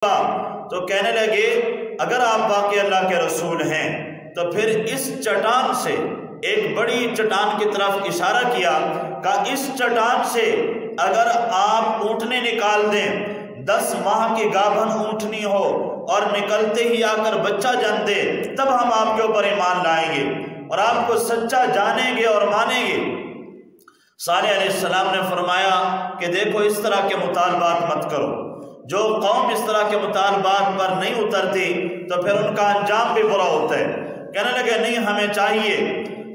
تو کہنے لگے اگر آپ واقعی اللہ کے رسول ہیں تو پھر اس چٹان سے، ایک بڑی چٹان کی طرف اشارہ کیا، کہ اس چٹان سے اگر آپ اونٹنے نکال دیں، 10 ماہ کی گابھن اونٹنی ہو اور نکلتے ہی آ کر بچہ جن دے، تب ہم آپ کے اوپر ایمان لائیں گے اور آپ کو سچا جانیں گے اور مانیں گے۔ صالح علیہ السلام نے فرمایا کہ دیکھو اس طرح کے مطالبات مت کرو، جو قوم اس طرح کے مطالبات پر نہیں اترتی تو پھر ان کا انجام بھی برا ہوتا ہے۔ کہنے لگے نہیں ہمیں چاہیے۔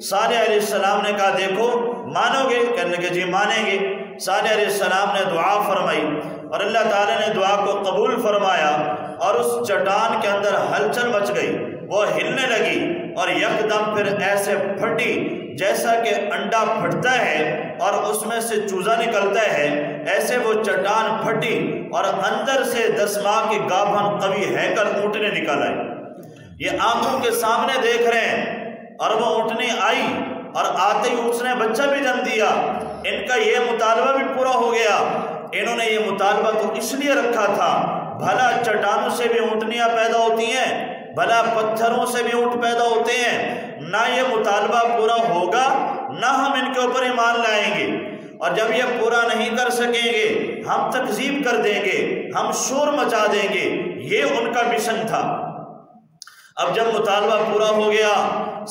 صالح علیہ السلام نے کہا دیکھو مانو گے؟ کہنے لگے جی مانیں گے۔ صالح علیہ السلام نے دعا فرمائی اور اللہ تعالیٰ نے دعا کو قبول فرمایا اور اس چٹان کے اندر ہلچل مچ گئی، وہ ہلنے لگی اور یکدم پھر ایسے پھٹی جیسا کہ انڈا پھٹتا ہے اور اس میں سے چوزا نکلتا ہے، ایسے وہ چٹان پھٹی اور اندر سے 10 ماہ کی گابھن قوی ہیکل اونٹنے نکل آئی۔ یہ آنکھوں کے سامنے دیکھ رہے ہیں اور وہ اونٹنے آئی اور آتے ہی اس نے بچہ بھی جن دیا۔ ان کا یہ مطالبہ بھی پورا ہو گیا۔ انہوں نے یہ مطالبہ تو اس لیے رکھا تھا بھلا چٹانوں سے بھی اونٹنیاں پیدا ہوتی ہیں، بھلا پتھروں سے بھی اونٹ پیدا ہوتے ہیں، نہ یہ مطالبہ پورا ہوگا نہ ہم ان کے اوپر ایمان لائیں گے، اور جب یہ پورا نہیں کر سکیں گے ہم تکذیب کر دیں گے، ہم شور مچا دیں گے۔ یہ ان کا مشن تھا۔ اب جب مطالبہ پورا ہو گیا،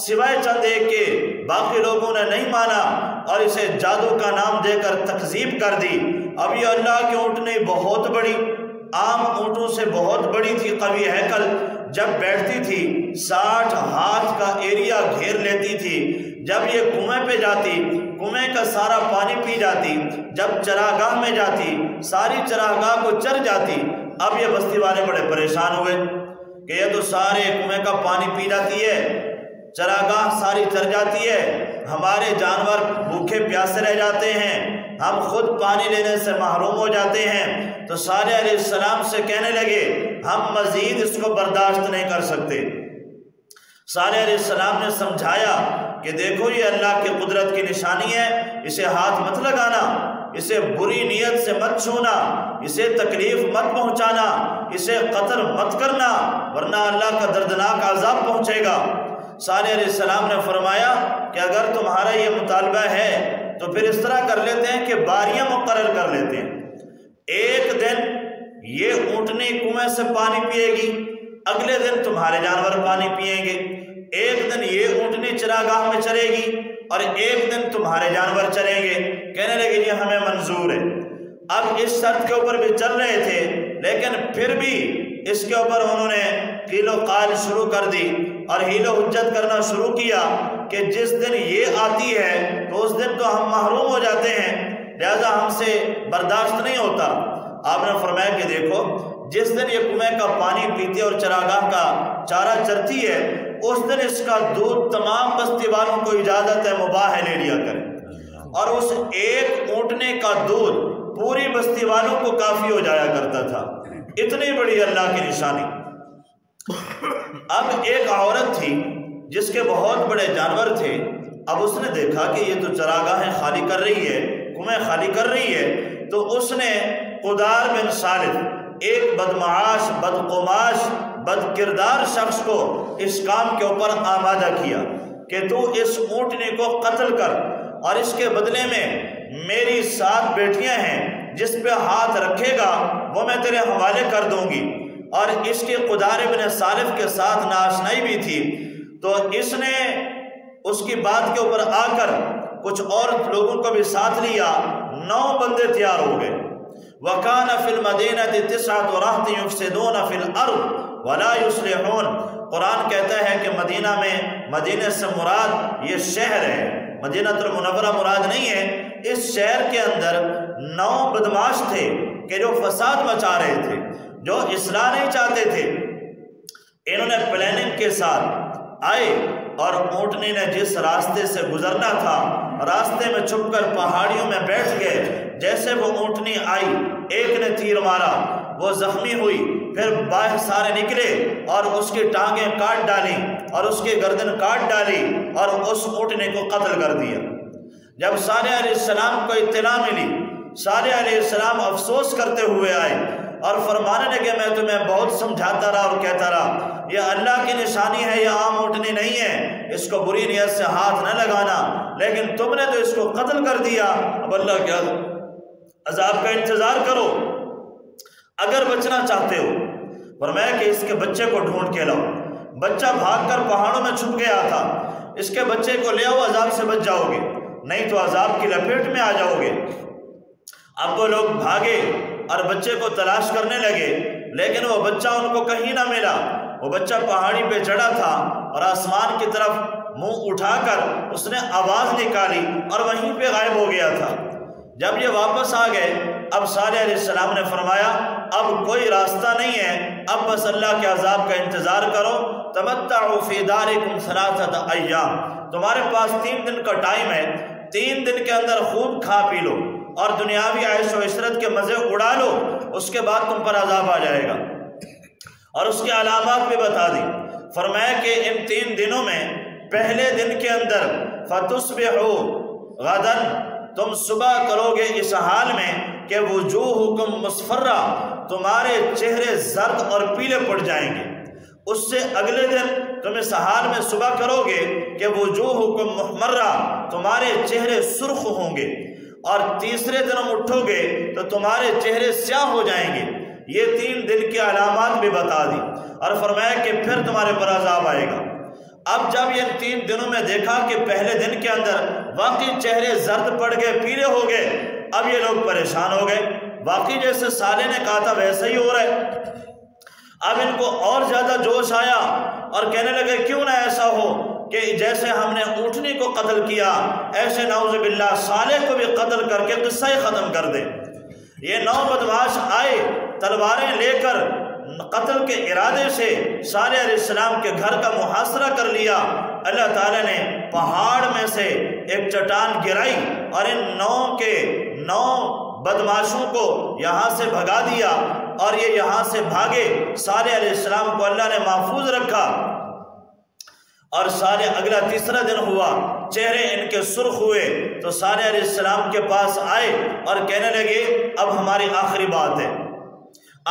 سوائے چند ایک کے باقی لوگوں نے نہیں مانا اور اسے جادو کا نام دے کر تکذیب کر دی۔ اب یہ اللہ کی اونٹنی بہت بڑی، عام اونٹوں سے بہت بڑی تھی، قوی ہیکل، جب بیٹھتی تھی 60 ہاتھ کا ایریا گھیر لیتی تھی۔ جب یہ کنویں پہ جاتی، کنویں کا سارا پانی پی جاتی، جب چراگاہ میں جاتی ساری چراگاہ کو چر جاتی۔ اب یہ بستی والے بڑے پریشان ہوئے کہ یہ تو سارے کنویں کا پانی پی جاتی ہے، چراگاہ ساری چر جاتی ہے، ہمارے جانور بھوکے پیاسے رہ جاتے ہیں، ہم خود پانی لینے سے محروم ہو جاتے ہیں۔ تو صالح علیہ السلام سے کہنے لگے ہم مزید اس کو برداشت نہیں کر سکتے۔ صالح علیہ السلام نے سمجھایا کہ دیکھو یہ اللہ کی قدرت کی نشانی ہے، اسے ہاتھ مت لگانا، اسے بری نیت سے مت چھونا، اسے تکلیف مت پہنچانا، اسے قتل مت کرنا ورنہ اللہ کا دردناک عذاب پہنچے گا۔ صالح علیہ السلام نے فرمایا کہ اگر تمہارا یہ مطالبہ ہے تو پھر اس طرح کر لیتے ہیں کہ باریاں مقرر کر لیتے ہیں۔ ایک دن یہ اونٹنی کنویں سے پانی پیے گی، اگلے دن تمہارے جانور پانی پیئیں گے، ایک دن یہ اونٹنی چراگاہ میں چرے گی اور ایک دن تمہارے جانور چریں گے۔ کہنے لگے یہ ہمیں منظور ہے۔ اب اس شرط کے اوپر بھی چل رہے تھے، لیکن پھر بھی اس کے اوپر انہوں نے قیل و قال شروع کر دی اور حیل و حجت کرنا شروع کیا کہ جس دن یہ آتی ہے تو اس دن تو ہم محروم ہو جاتے ہیں، لہذا ہم سے برداشت نہیں ہوتا۔ آپ نے فرمایا کہ دیکھو جس دن یہ کنویں کا پانی پیتی اور چراگاہ کا چارہ چرتی ہے اس دن اس کا دودھ تمام بستی والوں کو اجازت ہے مباح ہے لے لیا کریں، اور اس ایک اونٹنے کا دودھ پوری بستی والوں کو کافی ہو جایا کرتا تھا۔ اتنی بڑی اللہ کی نشانی۔ اب ایک عورت تھی جس کے بہت بڑے جانور تھے، اب اس نے دیکھا کہ یہ تو چراگاہیں خالی کر رہی ہے، کنویں خالی کر رہی ہے، تو اس نے قدار بن صالح، ایک بدمعاش، بدقماش، بد کردار شخص کو اس کام کے اوپر آمادہ کیا کہ تو اس اونٹنی کو قتل کر اور اس کے بدلے میں میری 7 بیٹیاں ہیں جس پہ ہاتھ رکھے گا وہ میں تیرے حوالے کر دوں گی۔ اور اس کے قدار بن صالح کے ساتھ ناشنائی بھی تھی، تو اس نے اس کی بات کے اوپر آ کر کچھ اور لوگوں کو بھی ساتھ لیا، 9 بندے تیار ہو گئے۔ وَكَانَ فِي الْمَدِينَةِ 9 رَهْطٍ يُفْسِدُونَ فِي الْأَرْضِ وَلَا يُصْلِحُونَ۔ قرآن کہتا ہے کہ مدینہ میں، مدینہ سے مراد یہ شہر ہے، مدینہ المنورہ مراد نہیں ہے۔ اس شہر کے اندر 9 بدماش تھے کہ جو فساد مچا رہے تھے، جو اصلاح نہیں چاہتے تھے۔ انہوں نے پلاننگ کے ساتھ آئے اور اونٹنی نے جس راستے سے گزرنا تھا راستے میں چھپ کر پہاڑیوں میں بیٹھ گئے۔ جیسے وہ اونٹنی آئی ایک نے تیر مارا، وہ زخمی ہوئی، پھر باہر سارے نکلے اور اس کی ٹانگیں کاٹ ڈالیں اور اس کی گردن کاٹ ڈالی اور اس اونٹنی کو قتل کر دیا۔ جب صالح علیہ السلام کو اطلاع ملی، صالح علیہ السلام افسوس کرتے ہوئے آئے اور فرمانے لگے میں تمہیں بہت سمجھاتا رہا اور کہتا رہا یہ اللہ کی نشانی ہے، یہ عام اونٹنی نہیں ہے، اس کو بری نیت سے ہاتھ نہ لگانا، لیکن تم نے تو اس کو قتل کر دیا، اب اللہ کے عذاب کا انتظار کرو اگر بچنا چاہتے ہو۔ فرمایا کہ اس کے بچے کو ڈھونڈ کے لاؤ۔ بچہ بھاگ کر پہاڑوں میں چھپ گیا تھا، اس کے بچے کو لے آؤ، عذاب سے بچ جاؤ گے، نہیں تو عذاب کی لپیٹ میں آ جاؤ گے۔ اب وہ لوگ بھاگے اور بچے کو تلاش کرنے لگے، لیکن وہ بچہ ان کو کہیں نہ ملا۔ وہ بچہ پہاڑی پہ چڑھا تھا اور آسمان کی طرف منہ اٹھا کر اس نے آواز نکالی اور وہیں پہ غائب ہو گیا تھا۔ جب یہ واپس آ گئے، اب صالح علیہ السلام نے فرمایا اب کوئی راستہ نہیں ہے، اب بس اللہ کے عذاب کا انتظار کرو۔ تمتعوا فی دارکم ثلاثۃ ایام، تمہارے پاس 3 دن کا ٹائم ہے، 3 دن کے اندر خوب کھا پی لو اور دنیاوی عیش و عشرت کے مزے اڑا لو، اس کے بعد تم پر عذاب آ جائے گا۔ اور اس کے علامات بھی بتا دی۔ فرمایا کہ ان 3 دنوں میں پہلے دن کے اندر فتصبحوا غداً، تم صبح کرو گے اس حال میں کہ وجوہکم مصفرہ، تمہارے چہرے زرد اور پیلے پڑ جائیں گے۔ اس سے اگلے دن تم اس حال میں صبح کرو گے کہ وجوہکم محمرہ، تمہارے چہرے سرخ ہوں گے، اور تیسرے دن اٹھو گے تو تمہارے چہرے سیاہ ہو جائیں گے۔ یہ 3 دن کی علامات بھی بتا دی اور فرمایا کہ پھر تمہارے پر عذاب آئے گا۔ اب جب یہ 3 دنوں میں دیکھا کہ پہلے دن کے اندر واقعی چہرے زرد پڑ گئے، پیلے ہو گئے، اب یہ لوگ پریشان ہو گئے۔ واقعی جیسے صالح نے کہا تھا ویسا ہی ہو رہا ہے۔ اب ان کو اور زیادہ جوش آیا اور کہنے لگے کیوں نہ ایسا ہو کہ جیسے ہم نے اونٹنی کو قتل کیا، ایسے نعوذ باللہ صالح کو بھی قتل کر کے قصہ ہی ختم کر دیں۔ یہ 9 بدماش آئے تلواریں لے کر، قتل کے ارادے سے صالح علیہ السلام کے گھر کا محاصرہ کر لیا۔ اللہ تعالیٰ نے پہاڑ میں سے ایک چٹان گرائی اور ان 9 کے 9 بدماشوں کو یہاں سے بھگا دیا اور یہ یہاں سے بھاگے۔ صالح علیہ السلام کو اللہ نے محفوظ رکھا اور صالح اگلا تیسرا دن ہوا، چہرے ان کے سرخ ہوئے تو صالح علیہ السلام کے پاس آئے اور کہنے لگے اب ہماری آخری بات ہے،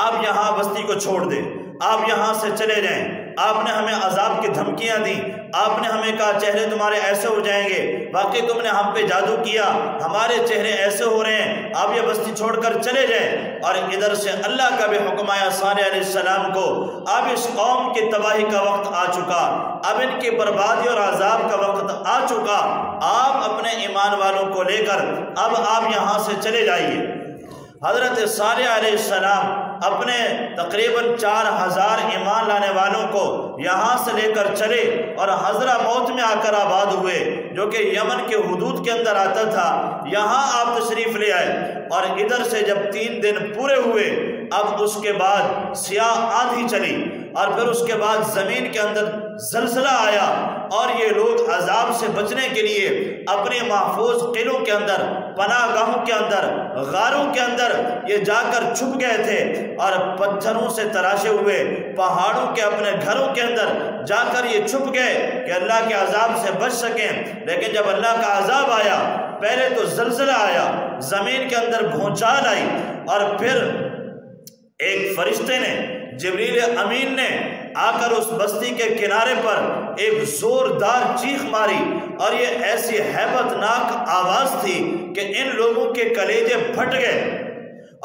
آپ یہاں بستی کو چھوڑ دیں، آپ یہاں سے چلے جائیں۔ آپ نے ہمیں عذاب کی دھمکیاں دیں، آپ نے ہمیں کہا چہرے تمہارے ایسے ہو جائیں گے، واقعی تم نے ہم پہ جادو کیا، ہمارے چہرے ایسے ہو رہے ہیں، آپ یہ بستی چھوڑ کر چلے جائیں۔ اور ادھر سے اللہ کا بھی حکم آیا صالح علیہ السلام کو، اب اس قوم کی تباہی کا وقت آ چکا، اب ان کی بربادی اور عذاب کا وقت آ چکا، آپ اپنے ایمان والوں کو لے کر اب آپ یہاں سے چلے جائیے۔ حضرت صالح علیہ السلام اپنے تقریباً 4000 ایمان لانے والوں کو یہاں سے لے کر چلے اور حضرہ موت میں آ کر آباد ہوئے، جو کہ یمن کے حدود کے اندر آتا تھا، یہاں آپ تشریف لے آئے۔ اور ادھر سے جب 3 دن پورے ہوئے، اب اس کے بعد سیاہ آندھی چلی اور پھر اس کے بعد زمین کے اندر زلزلہ آیا اور یہ لوگ عذاب سے بچنے کے لیے اپنے محفوظ قلعوں کے اندر، پناہ گاہوں کے اندر، غاروں کے اندر یہ جا کر چھپ گئے تھے اور پتھروں سے تراشے ہوئے پہاڑوں کے اپنے گھروں کے اندر جا کر یہ چھپ گئے کہ اللہ کے عذاب سے بچ سکیں۔ لیکن جب اللہ کا عذاب آیا، پہلے تو زلزلہ آیا، زمین کے اندر بھونچال آئی اور پھر ایک فرشتے نے، جبریل امین نے آ کر اس بستی کے کنارے پر ایک زوردار چیخ ماری اور یہ ایسی ہیبت ناک آواز تھی کہ ان لوگوں کے کلیجے پھٹ گئے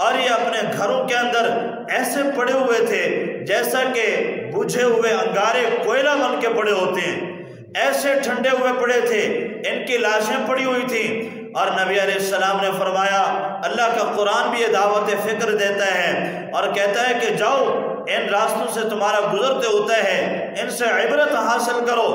اور یہ اپنے گھروں کے اندر ایسے پڑے ہوئے تھے جیسا کہ بجھے ہوئے انگارے کوئلہ بن کے پڑے ہوتے ہیں، ایسے ٹھنڈے ہوئے پڑے تھے، ان کی لاشیں پڑی ہوئی تھیں۔ اور نبی علیہ السلام نے فرمایا، اللہ کا قرآن بھی یہ دعوت فکر دیتا ہے اور کہتا ہے کہ جاؤ ان راستوں سے تمہارا گزرتے ہوتا ہے، ان سے عبرت حاصل کرو۔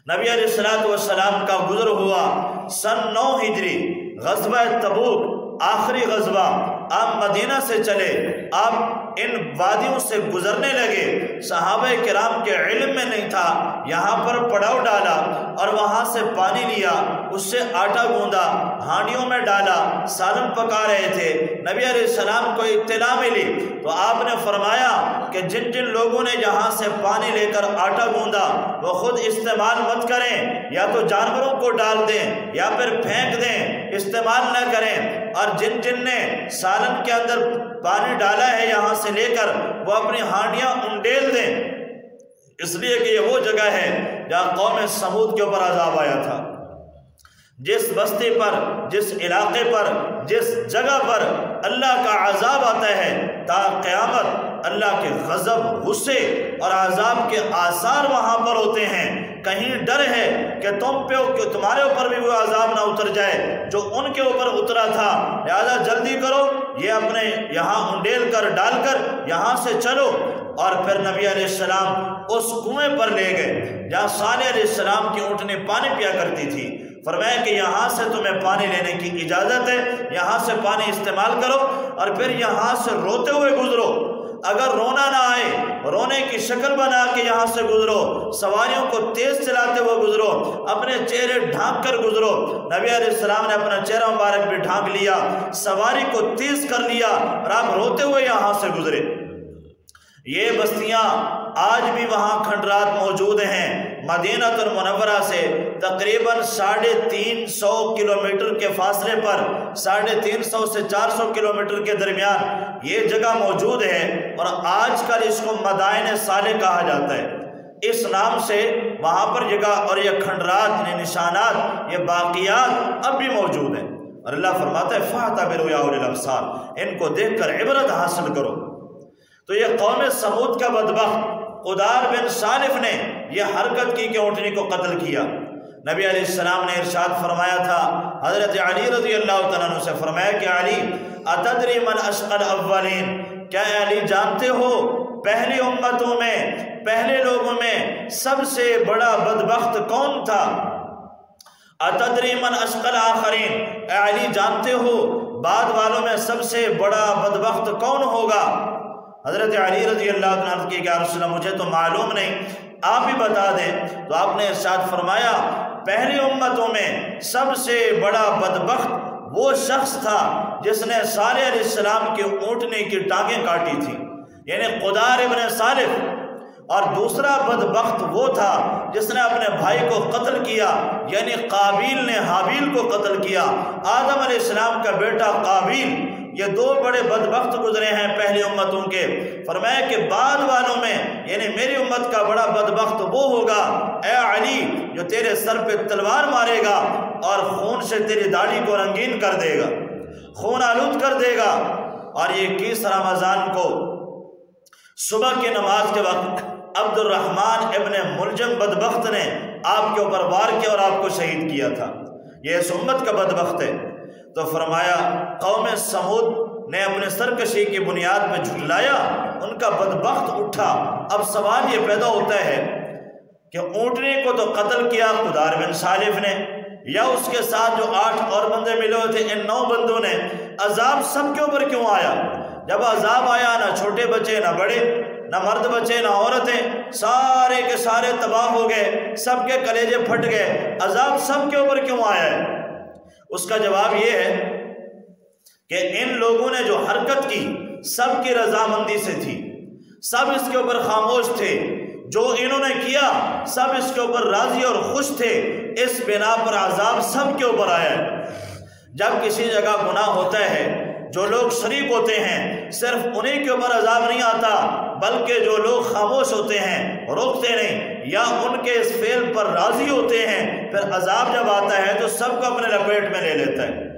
نبی علیہ السلام کا گزر ہوا سن 9 ہجری، غزوہ تبوک، آخری غزوہ۔ آپ مدینہ سے چلے، آپ ان وادیوں سے گزرنے لگے، صحابہ کرام کے علم میں نہیں تھا، یہاں پر پڑاؤ ڈالا اور وہاں سے پانی لیا، اس سے آٹا گوندا، ہانڈیوں میں ڈالا، سالن پکا رہے تھے۔ نبی علیہ السلام کو اطلاع ملی تو آپ نے فرمایا کہ جن جن لوگوں نے یہاں سے پانی لے کر آٹا گوندا وہ خود استعمال مت کریں، یا تو جانوروں کو ڈال دیں یا پھر پھینک دیں، استعمال نہ کریں۔ اور جن جن نے سالن کے اندر پانی ڈالا ہے یہاں سے لے کر وہ اپنی ہانڈیاں انڈیل دیں، اس لیے کہ یہ وہ جگہ ہے جہاں قوم سمود کے اوپر عذاب آیا تھا۔ جس بستی پر، جس علاقے پر، جس جگہ پر اللہ کا عذاب آتا ہے تا قیامت اللہ کے غضب، غصے اور عذاب کے آثار وہاں پر ہوتے ہیں۔ کہیں ڈر ہے کہ تمہارے اوپر بھی وہ عذاب نہ اتر جائے جو ان کے اوپر اترا تھا، لہذا جلدی کرو، یہ اپنے یہاں انڈیل کر ڈال کر یہاں سے چلو۔ اور پھر نبی علیہ السلام اس کنویں پر لے گئے جہاں صالح علیہ السلام کی اونٹنی پانی پیا کرتی تھی، فرمایا کہ یہاں سے تمہیں پانی لینے کی اجازت ہے، یہاں سے پانی استعمال کرو اور پھر یہاں سے روتے ہوئے گزرو، اگر رونا نہ آئے رونے کی شکل بنا کے یہاں سے گزرو، سواریوں کو تیز چلاتے ہوئے گزرو، اپنے چہرے ڈھانک کر گزرو۔ نبی علیہ السلام نے اپنا چہرہ مبارک بھی ڈھانک لیا، سواری کو تیز کر لیا اور آپ روتے ہوئے یہاں سے گزرے۔ یہ بستیاں آج بھی وہاں کھنڈرات موجود ہیں۔ مدینہ المنورہ سے تقریباً 350 کلومیٹر کے فاصلے پر، 350 سے 400 کلومیٹر کے درمیان یہ جگہ موجود ہے، اور آج کل اس کو مدائن صالح کہا جاتا ہے۔ اس نام سے وہاں پر جگہ اور یہ کھنڈرات، یہ نشانات، یہ باقیات اب بھی موجود ہیں، اور اللہ فرماتا ہے فَاعْتَبِرُوا يَا أُولِي الْأَبْصَارِ، ان کو دیکھ کر عبرت حاصل کرو۔ تو یہ قوم سمود کا بدبخت قدار بن صالف نے یہ حرکت کی کہ اونٹنی کو قتل کیا۔ نبی علیہ السلام نے ارشاد فرمایا تھا، حضرت علی رضی اللہ تعالیٰ عنہ سے فرمایا کہ علی اتدری من اشقى الاولین، کیا علی جانتے ہو پہلی امتوں میں، پہلے لوگوں میں سب سے بڑا بدبخت کون تھا؟ اتدری من اشقى الاخرین، اے علی جانتے ہو بعد والوں میں سب سے بڑا بدبخت کون ہوگا؟ حضرت علی رضی اللہ عنہ کی کہ یا رسول اللہ مجھے تو معلوم نہیں، آپ ہی بتا دیں۔ تو آپ نے ارشاد فرمایا پہلی امتوں میں سب سے بڑا بدبخت وہ شخص تھا جس نے صالح علیہ السلام کی اونٹنی کی ٹانگیں کاٹی تھی، یعنی قدار ابن صالح۔ اور دوسرا بدبخت وہ تھا جس نے اپنے بھائی کو قتل کیا، یعنی قابیل نے حابیل کو قتل کیا، آدم علیہ السلام کا بیٹا قابیل۔ یہ دو بڑے بدبخت گزرے ہیں پہلی امتوں کے۔ فرمایا کہ بعد والوں میں یعنی میری امت کا بڑا بدبخت وہ ہوگا اے علی جو تیرے سر پہ تلوار مارے گا اور خون سے تیری داڑھی کو رنگین کر دے گا، خون آلود کر دے گا۔ اور یہ 21 رمضان کو صبح کی نماز کے وقت عبد الرحمن ابن ملجم بدبخت نے آپ کے اوپر وار کیا اور آپ کو شہید کیا تھا۔ یہ اس امت کا بدبخت ہے۔ تو فرمایا قوم سمود نے اپنے سرکشی کی بنیاد پہ جھٹلایا، ان کا بدبخت اٹھا۔ اب سوال یہ پیدا ہوتا ہے کہ اونٹنی کو تو قتل کیا قدار بن صالف نے، یا اس کے ساتھ جو 8 اور بندے ملے ہوئے تھے ان 9 بندوں نے، عذاب سب کے اوپر کیوں آیا؟ جب عذاب آیا نہ چھوٹے بچے نہ بڑے، نہ مرد بچے نہ عورتیں، سارے کے سارے تباہ ہو گئے، سب کے کلیجے پھٹ گئے، عذاب سب کے اوپر کیوں آیا ہے؟ اس کا جواب یہ ہے کہ ان لوگوں نے جو حرکت کی سب کی رضامندی سے تھی، سب اس کے اوپر خاموش تھے، جو انہوں نے کیا سب اس کے اوپر راضی اور خوش تھے، اس بنا پر عذاب سب کے اوپر آیا ہے۔ جب کسی جگہ گناہ ہوتا ہے جو لوگ شریک ہوتے ہیں صرف انہیں کے اوپر عذاب نہیں آتا، بلکہ جو لوگ خاموش ہوتے ہیں، روکتے نہیں، یا ان کے اس فعل پر راضی ہوتے ہیں، پھر عذاب جب آتا ہے تو سب کو اپنے لپیٹ میں لے لیتا ہے۔